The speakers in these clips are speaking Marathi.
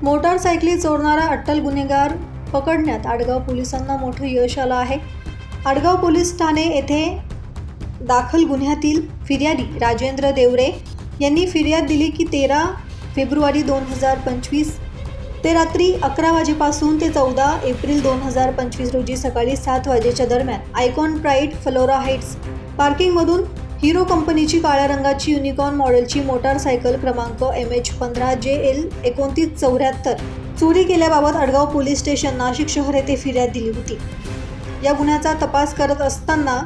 मोटारसायकली चोरणारा अट्टल गुन्हेगार पकडण्यात आडगाव पोलिसांना मोठं यश आलं आहे. आडगाव पोलीस ठाणे येथे दाखल गुन्ह्यातील फिर्यादी राजेंद्र देवरे यांनी फिर्याद दिली की 13 फेब्रुवारी 2025 ते रात्री 11 वाजेपासून ते 14 एप्रिल 2025 रोजी सकाळी 7 वाजेच्या दरम्यान आयकॉन प्राईड फ्लोरा हाईट्स पार्किंगमधून हिरो कंपनीची काळ्या रंगाची युनिकॉर्न मॉडेलची मोटारसायकल क्रमांक MH15JL 2974 चोरी केल्याबाबत आडगाव पोलीस स्टेशन नाशिक शहर येथे फिर्याद दिली होती. या गुन्ह्याचा तपास करत असताना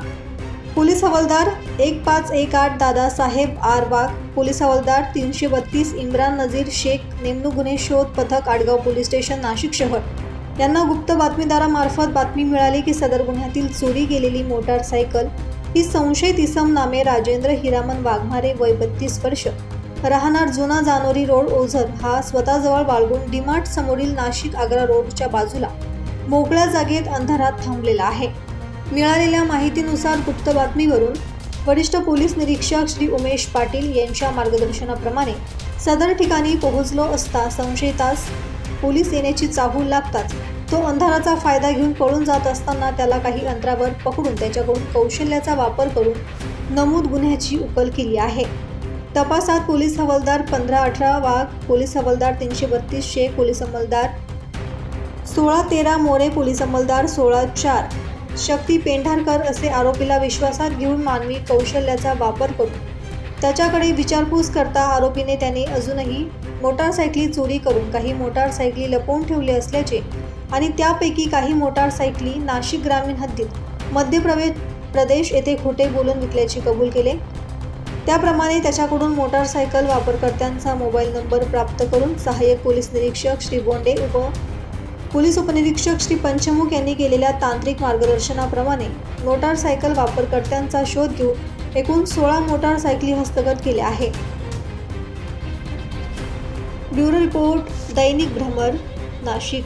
पोलीस हवालदार 1518 दादासाहेब आर वाघ, पोलीस हवालदार 332 इम्रान नजीर शेख, नेमणूक गुन्हे शोध पथक आडगाव पोलीस स्टेशन नाशिक शहर यांना गुप्त बातमीदारामार्फत बातमी मिळाली की सदर गुन्ह्यातील चोरी गेलेली मोटारसायकल ही संशयित इसम नामे राजेंद्र हिरामन वाघमारे वय 32 वर्ष राहणार जुना जानोरी रोड ओझर हा स्वतःजवळ बाळगून डीमार्ट समोरील नाशिक आग्रा रोडच्या बाजूला मोकळ्या जागेत अंधारात थांबलेला आहे. मिळालेल्या माहितीनुसार गुप्त बातमीवरून वरिष्ठ पोलीस निरीक्षक श्री उमेश पाटील यांच्या मार्गदर्शनाप्रमाणे सदर ठिकाणी पोहोचलो असता संशयितास पोलीस येण्याची चाहूल लागताच तो अंधाराचा फायदा घेऊन पळून जात असताना त्याला काही अंतरावर पकडून त्याच्याकडून कौशल्याचा वापर करून नमूद गुन्ह्याची उकल केली आहे. तपासात पोलीस हवालदार 1518 वाघ, पोलीस हवालदार 332 शेख, पोलीस अंमलदार 1613 मोरे, पोलीस अंमलदार 1604 शक्ती पेंढारकर असे आरोपीला विश्वासात घेऊन मानवी कौशल्याचा वापर करून त्याच्याकडे विचारपूस करता आरोपीने त्याने अजूनही मोटारसायकली चोरी करून काही मोटारसायकली लपवून ठेवले असल्याचे आणि त्यापैकी काही मोटारसायकली नाशिक ग्रामीण हद्दीत मध्य प्रदेश येथे खोटे बोलून विकल्याचे कबूल केले. त्याप्रमाणे त्याच्याकडून मोटारसायकल वापरकर्त्यांचा मोबाईल नंबर प्राप्त करून सहाय्यक पोलीस निरीक्षक श्री बोंडे, पोलीस उपनिरीक्षक श्री पंचमुख यांनी केलेल्या तांत्रिक मार्गदर्शनाप्रमाणे मोटारसायकल वापरकर्त्यांचा शोध घेऊन एकूण 16 मोटारसायकली हस्तगत केल्या आहे. ब्युरो रिपोर्ट, दैनिक भ्रमर, नाशिक.